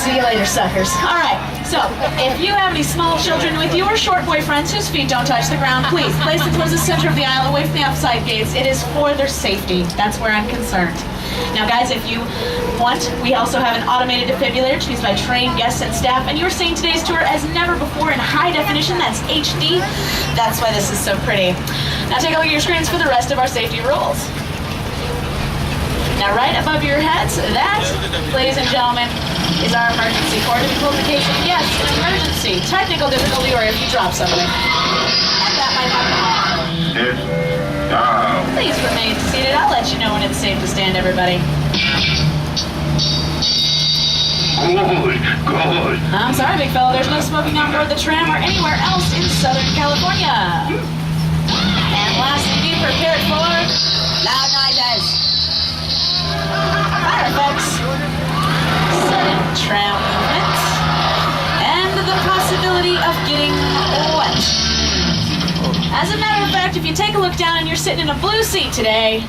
See you later, suckers. All right, so if you have any small children with you or short boyfriends whose feet don't touch the ground, please place them towards the center of the aisle away from the outside gates. It is for their safety. That's where I'm concerned. Now, guys, if you want, we also have an automated defibrillator used by trained guests and staff, and you're seeing today's tour as never before in high definition. That's HD. That's why this is so pretty. Now take a look at your screens for the rest of our safety rules. Now, right above your heads, that, ladies and gentlemen, is our emergency cord duplication. Yes, an emergency, technical difficulty, or if you drop something. And that might happen. Please remain seated. I'll let you know when it's safe to stand, everybody. Good. I'm sorry, big fella. There's no smoking on board the tram or anywhere else in Southern California. And lastly, be prepared for loud noises, fire effects, sudden tram movement, and the possibility of getting wet. As a matter of fact, if you take a look down and you're sitting in a blue seat today,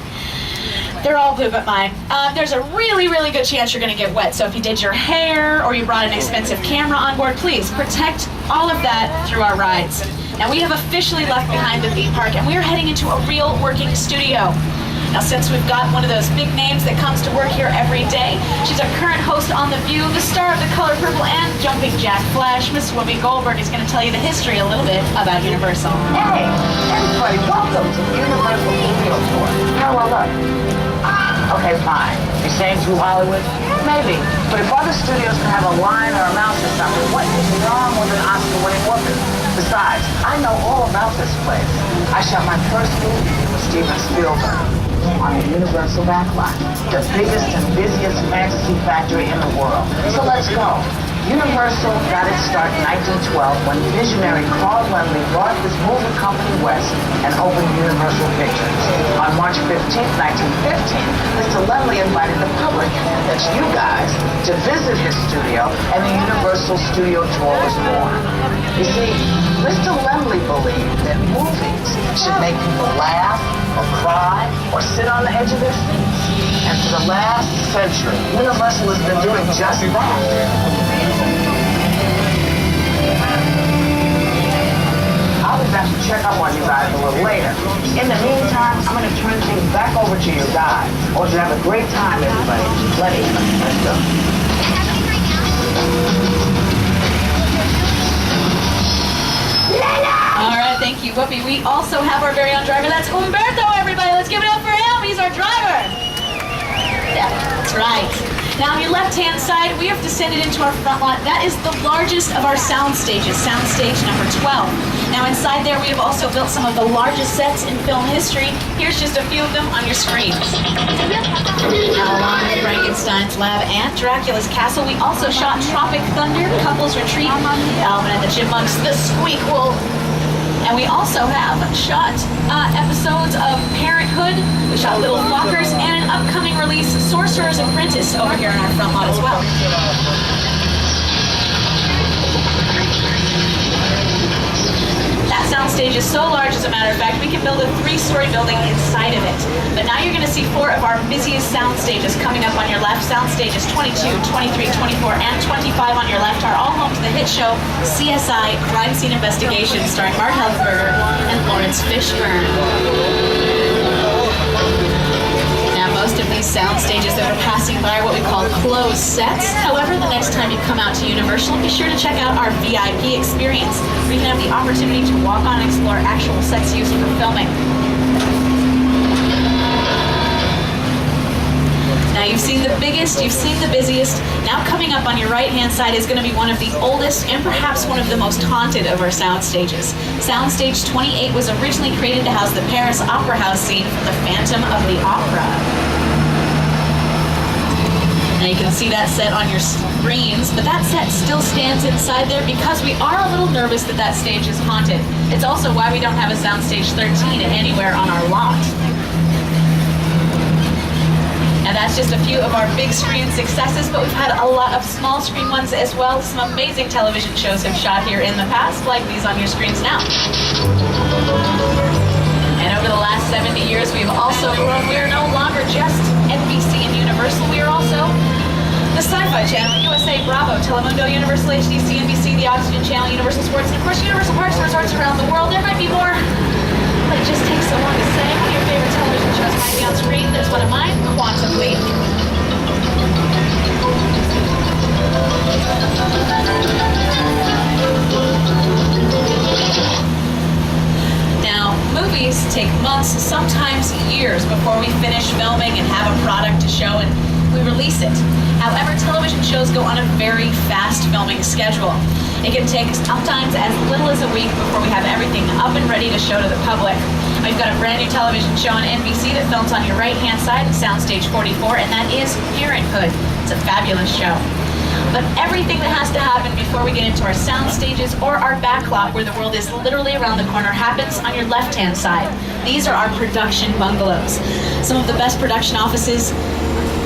they're all blue but mine. There's a really, really good chance you're going to get wet. So if you did your hair or you brought an expensive camera on board, please protect all of that through our rides. Now, we have officially left behind the theme park and we are heading into a real working studio. Now, since we've got one of those big names that comes to work here every day, she's our current host on The View, the star of The Color Purple and Jumping Jack Flash. Miss Whoopi Goldberg is going to tell you the history a little bit about Universal. Hey, everybody, welcome to the Universal Studio Tour. How will I look? Okay, fine. You're saying through Hollywood? Maybe. But if other studios can have a line or a mouse or something, what is wrong with an Oscar-winning woman? Besides, I know all about this place. I shot my first movie with Steven Spielberg on the Universal backlot, the biggest and busiest fantasy factory in the world. So let's go. Universal got its start in 1912 when visionary Carl Laemmle brought his movie company west and opened Universal Pictures. On March 15, 1915, Mr. Laemmle invited the public, that's you guys, to visit his studio, and the Universal Studio Tour was born. You see, Mr. Laemmle believed that movies should make people laugh, or cry, or sit on the edge of their seats. And for the last century, Universal has been doing just that. I'll be back to check up on you guys a little later. In the meantime, I'm going to turn things back over to you guys. I want you to have a great time, everybody. Let's go. All right, thank you, Whoopi. We also have our very own driver. That's Humberto, everybody. Let's give it up for him. He's our driver. Yeah, that's right. Now, on your left-hand side, we have descended into our front lot. That is the largest of our sound stages, sound stage number 12. Now, inside there, we have also built some of the largest sets in film history. Here's just a few of them on your screens. Now, along with Frankenstein's Lab and Dracula's Castle, we also shot Tropic Thunder, Couples Retreat, Alvin and the Chipmunks, The Squeakquel. And we also have shot episodes of Parenthood, we shot Little Fockers, and an upcoming release, Sorcerer's Apprentice, over here in our front lot as well. That soundstage is so large, as a matter of fact, we can build a 3-story building inside of it. But now you're going to see 4 of our busiest sound stages coming up on your left. Sound stages 22, 23, 24, and 25 on your left are all home to the hit show CSI Crime Scene Investigation, starring Mark Helfberger and Lawrence Fishburne. Most of these sound stages that are passing by are what we call closed sets. However, the next time you come out to Universal, be sure to check out our VIP experience, where you can have the opportunity to walk on and explore actual sets used for filming. Now, you've seen the biggest, you've seen the busiest. Now coming up on your right-hand side is going to be one of the oldest and perhaps one of the most haunted of our sound stages. Soundstage 28 was originally created to house the Paris Opera House scene from The Phantom of the Opera. Now you can see that set on your screens, but that set still stands inside there because we are a little nervous that that stage is haunted. It's also why we don't have a Soundstage 13 anywhere on our lot. Now that's just a few of our big screen successes, but we've had a lot of small screen ones as well. Some amazing television shows have shot here in the past, like these on your screens now. And over the last 70 years, we've also grown. We are no longer just NBC and Universal. We are also the the Sci-Fi Channel, USA Bravo, Telemundo, Universal HD, CNBC, the Oxygen Channel, Universal Sports, and of course Universal Parks and Resorts around the world. There might be more, but it just takes so long to say. One of your favorite television shows might be on screen. There's one of mine, Quantum Leap. Now, movies take months, sometimes years, before we finish filming and have a product to show and we release it. However, television shows go on a very fast filming schedule. It can take sometimes as little as a week before we have everything up and ready to show to the public. We've got a brand new television show on NBC that films on your right-hand side at Soundstage 44, and that is Parenthood. It's a fabulous show. But everything that has to happen before we get into our sound stages or our backlot, where the world is literally around the corner, happens on your left-hand side. These are our production bungalows. Some of the best production offices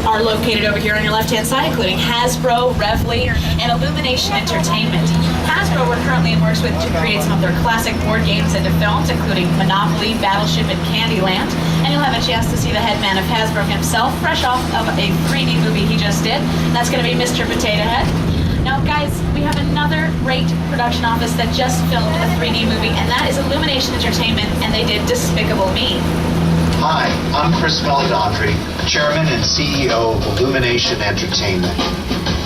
are located over here on your left-hand side, including Hasbro, Revly, and Illumination Entertainment. Hasbro we're currently in works with to create some of their classic board games into films, including Monopoly, Battleship, and Candyland. And you'll have a chance to see the head man of Hasbro himself, fresh off of a 3D movie he just did. That's going to be Mr. Potato Head. Now, guys, we have another great production office that just filmed a 3D movie, and that is Illumination Entertainment, and they did Despicable Me. Hi, I'm Chris Meledandri, Chairman and CEO of Illumination Entertainment.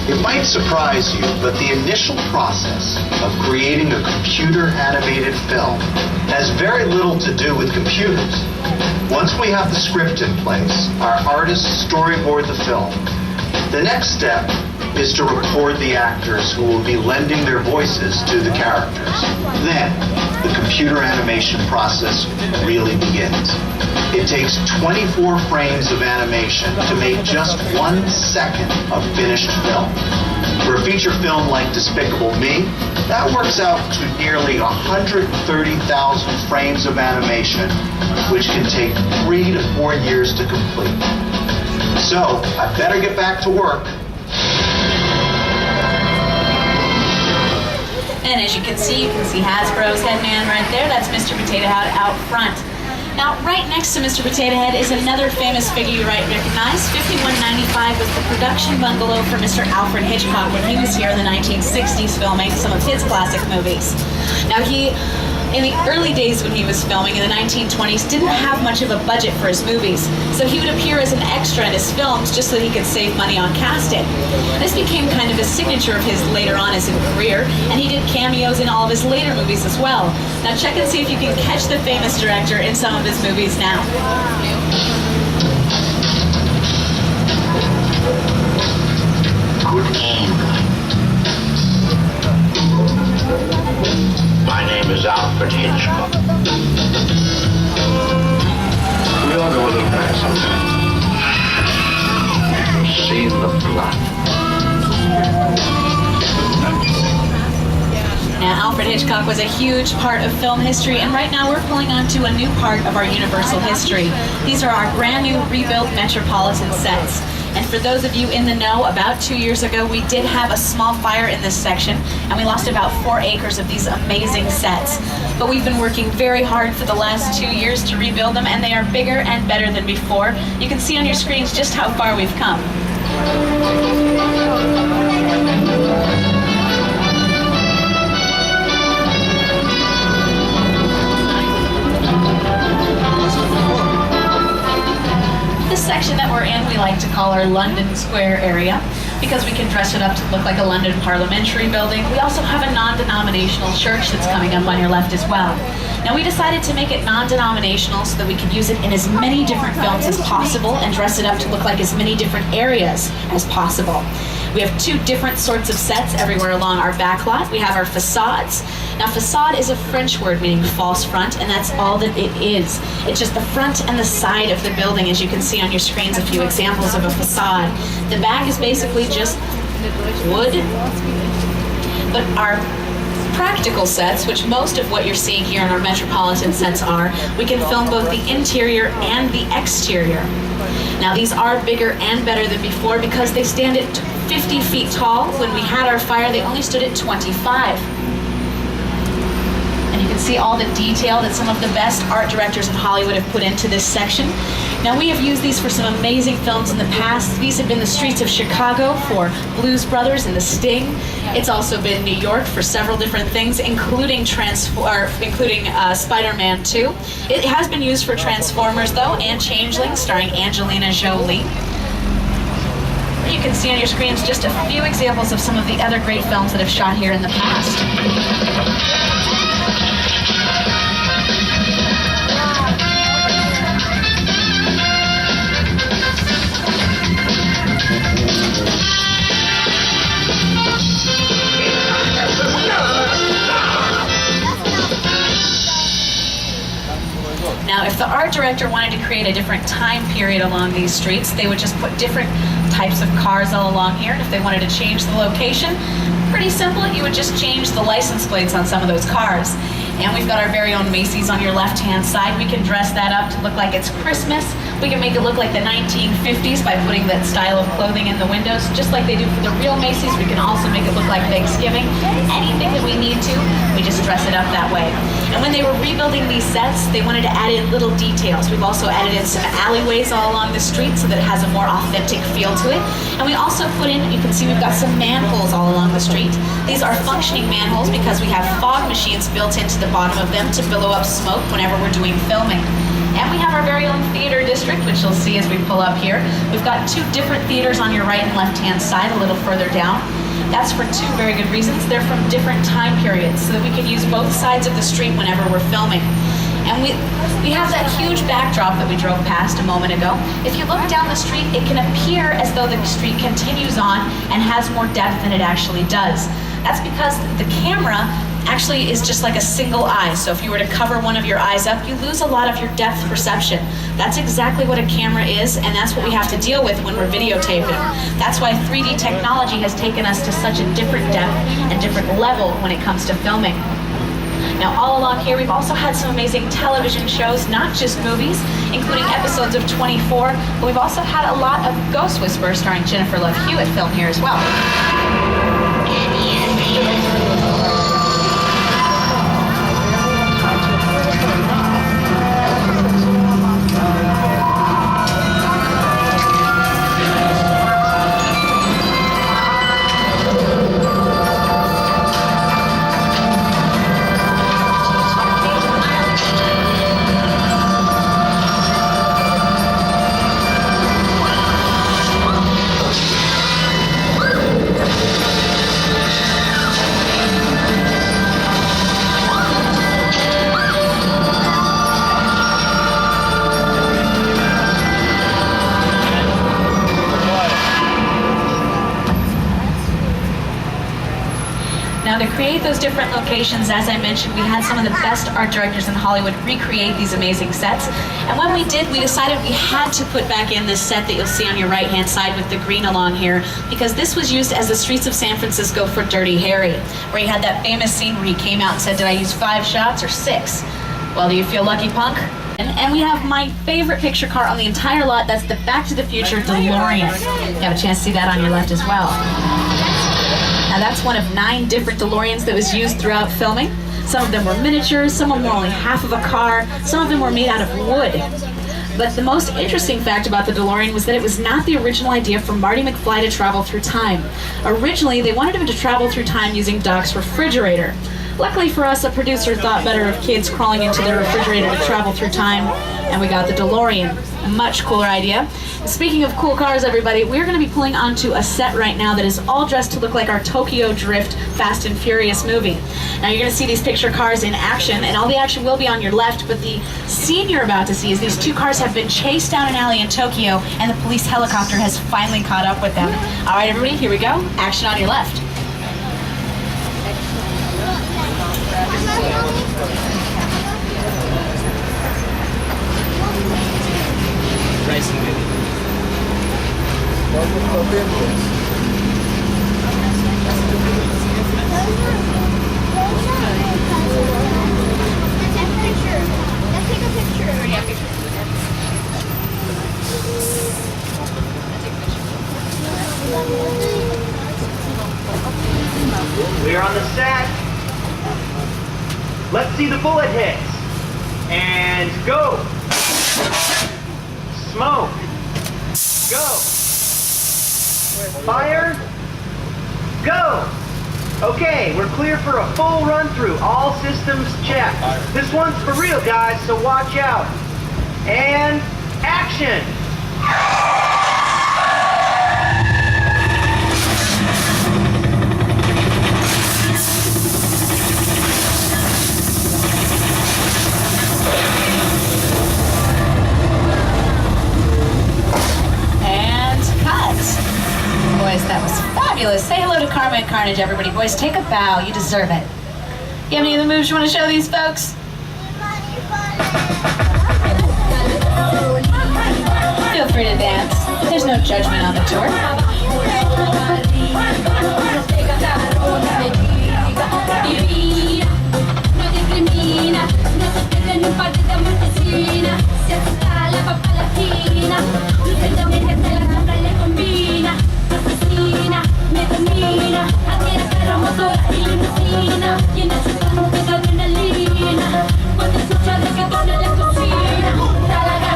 It might surprise you, but the initial process of creating a computer-animated film has very little to do with computers. Once we have the script in place, our artists storyboard the film. The next step is to record the actors who will be lending their voices to the characters. Then, the computer animation process really begins. It takes 24 frames of animation to make just 1 second of finished film. For a feature film like Despicable Me, that works out to nearly 130,000 frames of animation, which can take 3 to 4 years to complete. So, I better get back to work. And as you can see Hasbro's head man right there. That's Mr. Potato Head out front. Now, right next to Mr. Potato Head is another famous figure you might recognize. 5195 was the production bungalow for Mr. Alfred Hitchcock when he was here in the 1960s filming some of his classic movies. Now, in the early days when he was filming in the 1920s, didn't have much of a budget for his movies, so he would appear as an extra in his films just so he could save money on casting. This became kind of a signature of his later on as a career, and he did cameos in all of his later movies as well. Now check and see if you can catch the famous director in some of his movies now. Good evening. My name is Alfred Hitchcock. We all go a little mad sometimes. Seen the blood. Now, Alfred Hitchcock was a huge part of film history, and right now we're pulling onto a new part of our Universal history. These are our brand new rebuilt Metropolitan sets. And for those of you in the know, about 2 years ago, we did have a small fire in this section, and we lost about 4 acres of these amazing sets. But we've been working very hard for the last 2 years to rebuild them, and they are bigger and better than before. You can see on your screens just how far we've come. This section that we're in, we like to call our London Square area because we can dress it up to look like a London parliamentary building. We also have a non-denominational church that's coming up on your left as well. Now, we decided to make it non-denominational so that we could use it in as many different films as possible and dress it up to look like as many different areas as possible. We have 2 different sorts of sets everywhere along our backlot. We have our facades. Now, facade is a French word meaning false front, and that's all that it is. It's just the front and the side of the building, as you can see on your screens, a few examples of a facade. The back is basically just wood, but our practical sets, which most of what you're seeing here in our Metropolitan sets are, we can film both the interior and the exterior. Now, these are bigger and better than before because they stand at 50 feet tall. When we had our fire, they only stood at 25. And you can see all the detail that some of the best art directors in Hollywood have put into this section. Now, we have used these for some amazing films in the past. These have been the streets of Chicago for Blues Brothers and The Sting. It's also been New York for several different things, including Spider-Man 2. It has been used for Transformers, though, and Changeling, starring Angelina Jolie. You can see on your screens just a few examples of some of the other great films that have shot here in the past. Now, if the art director wanted to create a different time period along these streets, they would just put different types of cars all along here. And if they wanted to change the location, pretty simple, you would just change the license plates on some of those cars. And we've got our very own Macy's on your left-hand side. We can dress that up to look like it's Christmas. We can make it look like the 1950s by putting that style of clothing in the windows, just like they do for the real Macy's. We can also make it look like Thanksgiving. Anything that we need to, we just dress it up that way. And when they were rebuilding these sets, they wanted to add in little details. We've also added in some alleyways all along the street so that it has a more authentic feel to it. And we also put in, you can see we've got some manholes all along the street. These are functioning manholes because we have fog machines built into the bottom of them to billow up smoke whenever we're doing filming. And we have our very own theater district, which you'll see as we pull up here. We've got two different theaters on your right and left-hand side, a little further down. That's for two very good reasons. They're from different time periods, so that we can use both sides of the street whenever we're filming. And we have that huge backdrop that we drove past a moment ago. If you look down the street, it can appear as though the street continues on and has more depth than it actually does. That's because the camera actually is just like a single eye. So if you were to cover one of your eyes up, you lose a lot of your depth perception. That's exactly what a camera is, and that's what we have to deal with when we're videotaping. That's why 3D technology has taken us to such a different depth and different level when it comes to filming. Now, all along here, we've also had some amazing television shows, not just movies, including episodes of 24, but we've also had a lot of Ghost Whisperer starring Jennifer Love Hewitt film here as well. Now, to create those different locations, as I mentioned, we had some of the best art directors in Hollywood recreate these amazing sets. And when we did, we decided we had to put back in this set that you'll see on your right-hand side with the green along here, because this was used as the streets of San Francisco for Dirty Harry, where he had that famous scene where he came out and said, "Did I use 5 shots or 6? Well, do you feel lucky, punk?" And we have my favorite picture car on the entire lot. That's the Back to the Future DeLorean. You have a chance to see that on your left as well. Now, that's one of 9 different DeLoreans that was used throughout filming. Some of them were miniatures, some of them were only half of a car, some of them were made out of wood. But the most interesting fact about the DeLorean was that it was not the original idea for Marty McFly to travel through time. Originally, they wanted him to travel through time using Doc's refrigerator. Luckily for us, a producer thought better of kids crawling into their refrigerator to travel through time, and we got the DeLorean. A much cooler idea. Speaking of cool cars, everybody, we're going to be pulling onto a set right now that is all dressed to look like our Tokyo Drift Fast and Furious movie. Now, you're going to see these picture cars in action, and all the action will be on your left, but the scene you're about to see is these 2 cars have been chased down an alley in Tokyo, and the police helicopter has finally caught up with them. All right, everybody, here we go. Action on your left. We're on the set. Let's see the bullet hits. And go. Smoke. Go. Fire. Go. Okay, we're clear for a full run through. All systems checked. This one's for real, guys, so watch out. And action. Boys, that was fabulous. Say hello to Karma and Carnage, everybody. Boys, take a bow. You deserve it. You have any other moves you want to show these folks? Feel free to dance. There's no judgment on the tour.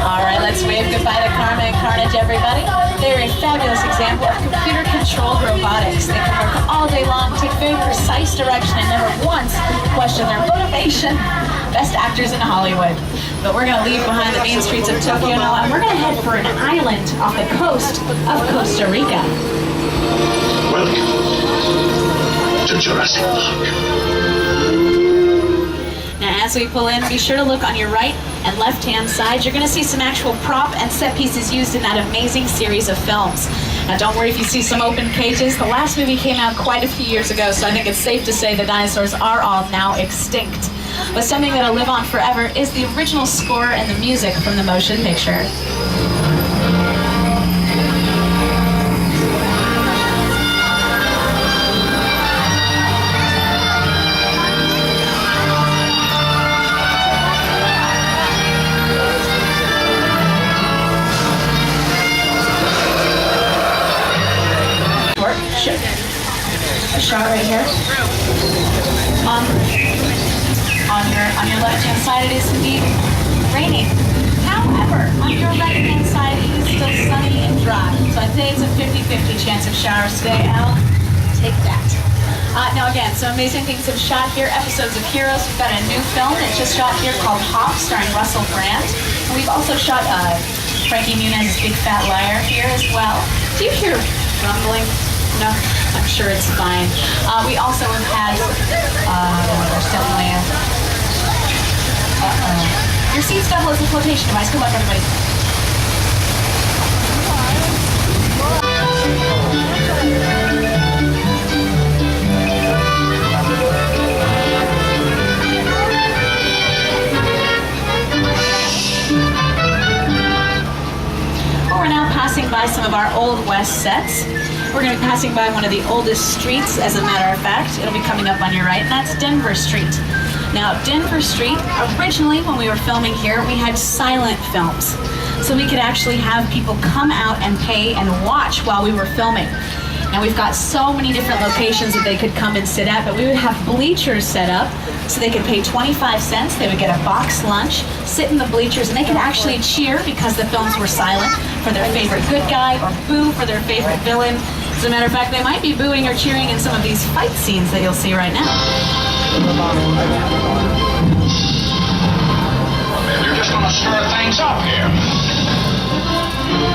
Alright, let's wave goodbye to Karma and Carnage, everybody. They're a fabulous example of computer-controlled robotics. They can work all day long, take very precise direction, and never once question their motivation. Best actors in Hollywood. But we're going to leave behind the main streets of Tokyo now, and we're going to head for an island off the coast of Costa Rica. Welcome to Jurassic Park. Now, as we pull in, be sure to look on your right and left-hand side. You're going to see some actual prop and set pieces used in that amazing series of films. Now, don't worry if you see some open cages. The last movie came out quite a few years ago, so I think it's safe to say the dinosaurs are all now extinct. But something that'll live on forever is the original score and the music from the motion picture. A shot right here. On your left-hand side, it is indeed raining. However, on your right-hand side, it is still sunny and dry. So I'd say it's a 50-50 chance of showers today. Al, take that. Now again, some amazing things have shot here. Episodes of Heroes. We've got a new film that just shot here called Hop, starring Russell Brand. And we've also shot Frankie Muniz's Big Fat Liar here as well. Do you hear rumbling? No, I'm sure it's fine. We also have had, there's definitely a, your seat's double as a flotation device. Good luck, everybody. We're now passing by some of our Old West sets. We're going to be passing by one of the oldest streets, as a matter of fact. It'll be coming up on your right, and that's Denver Street. Now, Denver Street, originally when we were filming here, we had silent films. So we could actually have people come out and pay and watch while we were filming. Now, we've got so many different locations that they could come and sit at, but we would have bleachers set up so they could pay 25 cents. They would get a box lunch, sit in the bleachers, and they could actually cheer because the films were silent for their favorite good guy or boo for their favorite villain. As a matter of fact, they might be booing or cheering in some of these fight scenes that you'll see right now. You're just gonna stir things up here.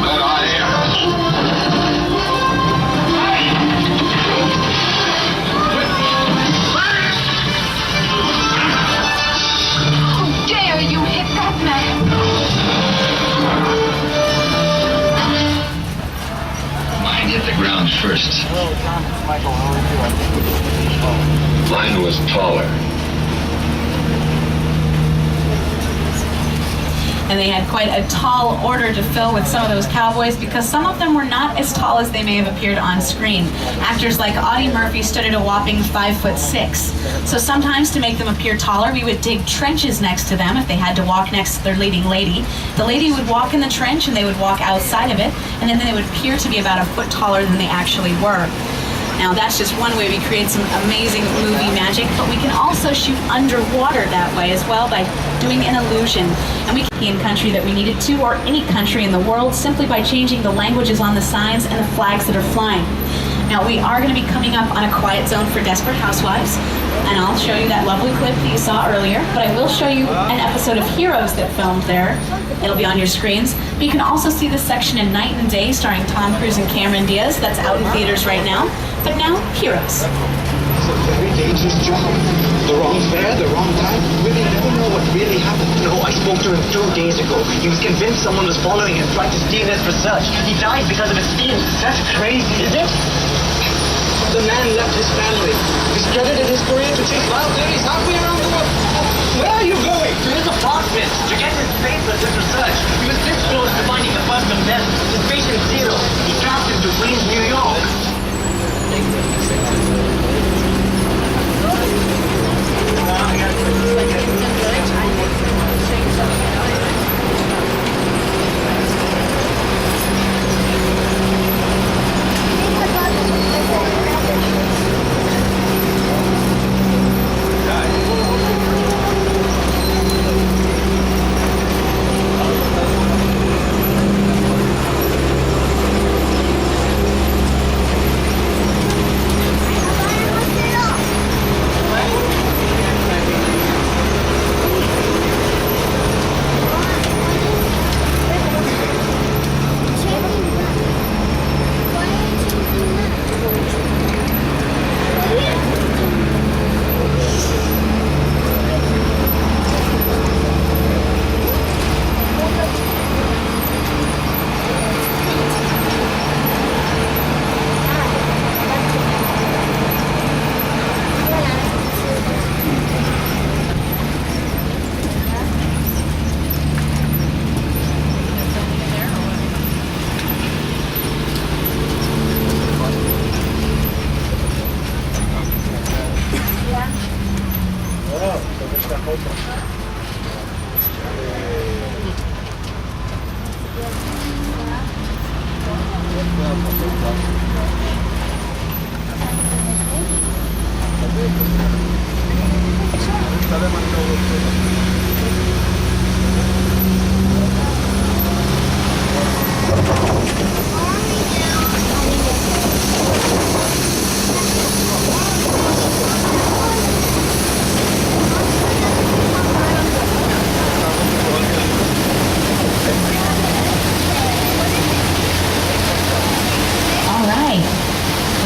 Good idea. How dare you hit that man? Mine hit the ground first. Hello, John. It's Michael. How are you? Mine was taller. And they had quite a tall order to fill with some of those cowboys because some of them were not as tall as they may have appeared on screen. Actors like Audie Murphy stood at a whopping 5'6". So sometimes to make them appear taller, we would dig trenches next to them if they had to walk next to their leading lady. The lady would walk in the trench and they would walk outside of it, and then they would appear to be about a foot taller than they actually were. Now that's just one way we create some amazing movie magic, but we can also shoot underwater that way as well by doing an illusion. And we can be in country that we needed to, or any country in the world, simply by changing the languages on the signs and the flags that are flying. Now we are going to be coming up on a quiet zone for Desperate Housewives, and I'll show you that lovely clip that you saw earlier, but I will show you an episode of Heroes that filmed there. It'll be on your screens. But you can also see this section in Night and Day starring Tom Cruise and Cameron Diaz. That's out in theaters right now. But now, Heroes. It's a very dangerous job. The wrong fare, the wrong time. We may never know what really happened. No, I spoke to him 2 days ago. He was convinced someone was following him, trying to steal his research. He died because of his schemes. That's crazy, is it? The man left his family, discredited his career to chase wild ladies halfway around the world. Where are you going? To his apartment, to get his papers and research. He was this close to finding the first of them, his patient zero. He trapped him to Queens, New York.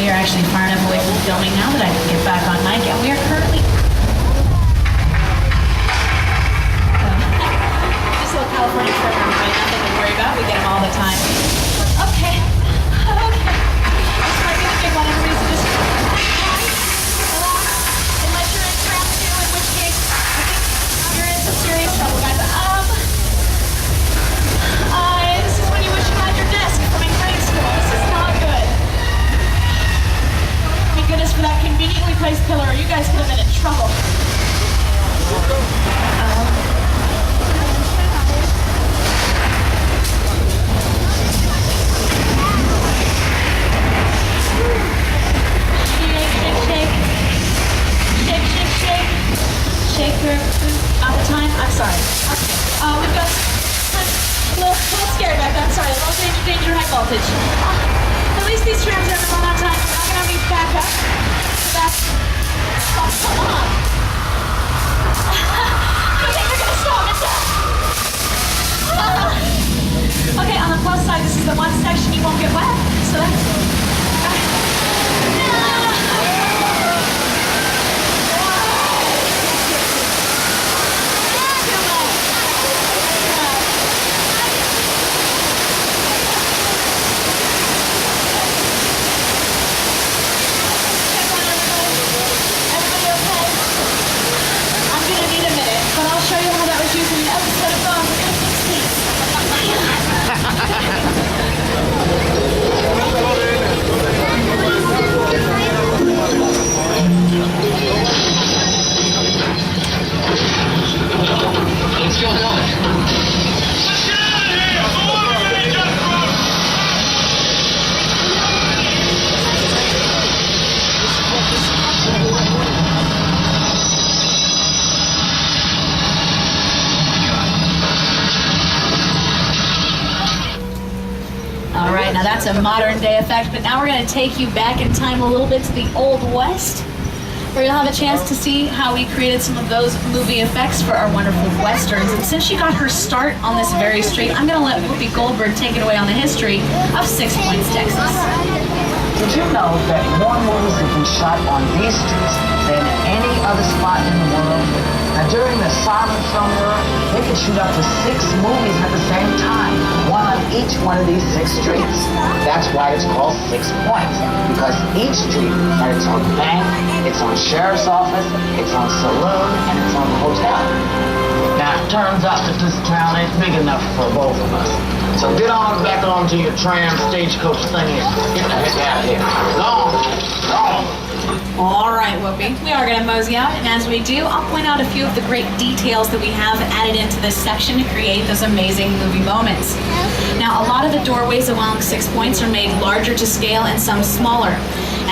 We are actually far enough away from filming now that I can get back on mic, and we are currently... Just a little California trip, everybody, nothing to worry about. We get them all the time. Okay. This might be the big one. Everybody's just... Unless you're in trap too, in which case, I think you're in some serious trouble, guys. This is when you wish you had your desk from in grade school. This is not good. Thank goodness for that conveniently placed pillar, or you guys could have been in trouble. Shake your all the time. I'm sorry. Okay. We've got a little scary back there. I'm sorry. Low danger, high voltage. At least these trams are run on time. We're not gonna have any backup. So that's... Oh, come on. I think you're gonna stop it. Okay, on the plus side, this is the one section you won't get wet. So that's... a modern day effect, but now we're going to take you back in time a little bit to the Old West, where you'll have a chance to see how we created some of those movie effects for our wonderful Westerns. And since she got her start on this very street, I'm going to let Whoopi Goldberg take it away on the history of 6 Points, Texas. Did you know that more movies have been shot on these streets than any other spot in the world? Now, during the silent film era, they could shoot up to 6 movies at the same time, one on each one of these 6 streets. That's why it's called 6 Points, because each street had its own bank, its own sheriff's office, its own saloon, and its own hotel. Now, it turns out that this town ain't big enough for both of us. So get on back onto your tram stagecoach thingy and get the heck out of here. Go on. Go on. All right, Whoopi, we are going to mosey out, and as we do, I'll point out a few of the great details that we have added into this section to create those amazing movie moments. Now, a lot of the doorways along 6 Points are made larger to scale and some smaller.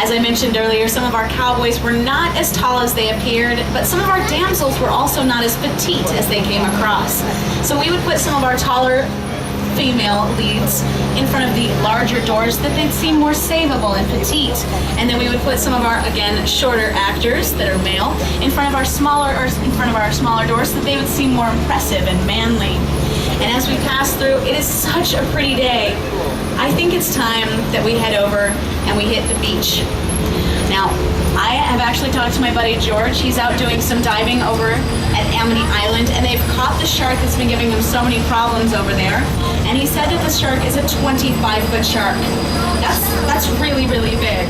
As I mentioned earlier, some of our cowboys were not as tall as they appeared, but some of our damsels were also not as petite as they came across. So we would put some of our taller female leads in front of the larger doors that they'd seem more savable and petite, and then we would put some of our, again, shorter actors that are male in front of our smaller doors so that they would seem more impressive and manly. And as we pass through, it is such a pretty day. I think it's time that we head over and we hit the beach. Now, I have actually talked to my buddy George. He's out doing some diving over at Amity Island, and they've caught the shark that's been giving them so many problems over there. And he said that the shark is a 25-foot shark. That's really, really big.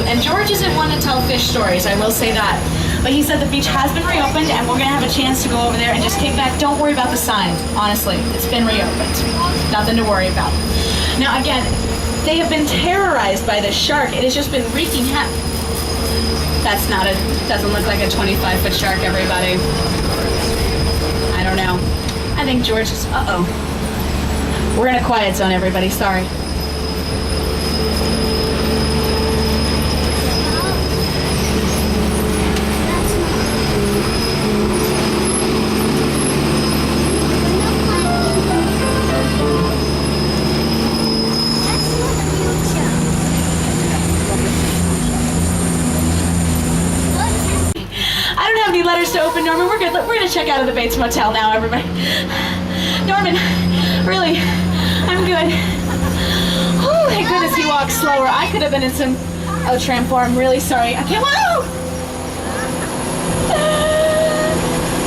And George isn't one to tell fish stories, I will say that. But he said the beach has been reopened, and we're going to have a chance to go over there and just kick back. Don't worry about the sign, honestly. It's been reopened. Nothing to worry about. Now, again, they have been terrorized by this shark. It has just been wreaking havoc. Doesn't look like a 25-foot shark, everybody. I don't know. I think George is, we're in a quiet zone, everybody, sorry. Letters to open, Norman. We're good. We're gonna check out of the Bates Motel now, everybody. Norman, really, I'm good. Oh, thank goodness he walks slower. I could have been in some tram for. I'm really sorry. I can't. Whoa!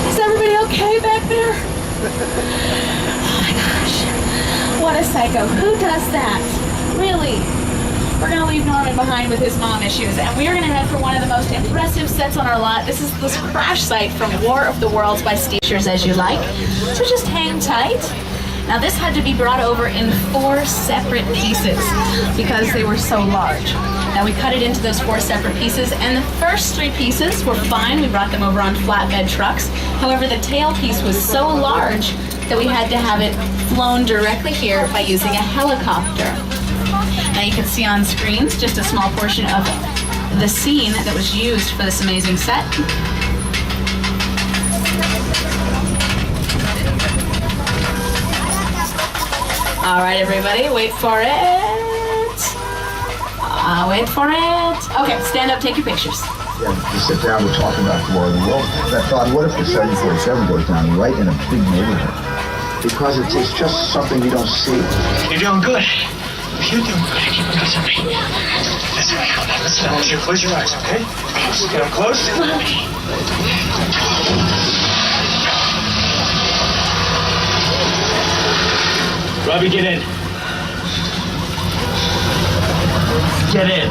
Is everybody okay back there? Oh my gosh, what a psycho. Who does that? Really? We're going to leave Norman behind with his mom issues, and we are going to head for one of the most impressive sets on our lot. This is this crash site from War of the Worlds by Steve As You Like. So just hang tight. Now this had to be brought over in 4 separate pieces because they were so large. Now we cut it into those 4 separate pieces, and the first 3 pieces were fine. We brought them over on flatbed trucks. However, the tail piece was so large that we had to have it flown directly here by using a helicopter. Now you can see on screens just a small portion of the scene that was used for this amazing set. All right, everybody, wait for it. Wait for it. Okay, stand up, take your pictures. Yeah, you sit down, we're talking about the War of the World. I thought, what if the 747 goes down right in a big neighborhood? Because it's just something you don't see. You're doing good. You're doing good. Keep touching me. Listen, I want you to close your eyes, okay? Just get up close. Robbie, get in. Get in.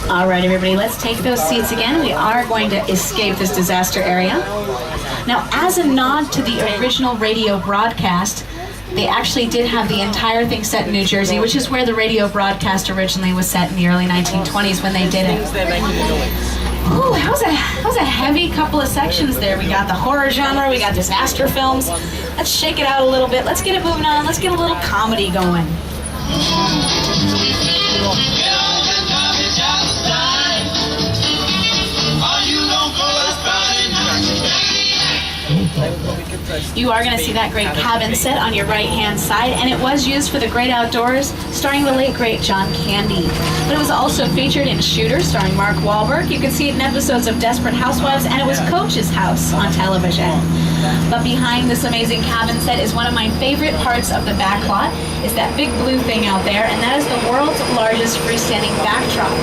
All right, everybody, let's take those seats again. We are going to escape this disaster area. Now, as a nod to the original radio broadcast, they actually did have the entire thing set in New Jersey, which is where the radio broadcast originally was set in the early 1920s when they did it. Ooh, that was a heavy couple of sections there. We got the horror genre, we got disaster films. Let's shake it out a little bit. Let's get it moving on. Let's get a little comedy going. You are going to see that great cabin set on your right-hand side, and it was used for The Great Outdoors, starring the late, great John Candy. But it was also featured in Shooter, starring Mark Wahlberg. You can see it in episodes of Desperate Housewives, and it was Coach's house on television. But behind this amazing cabin set is one of my favorite parts of the back lot. Is that big blue thing out there, and that is the world's largest freestanding backdrop.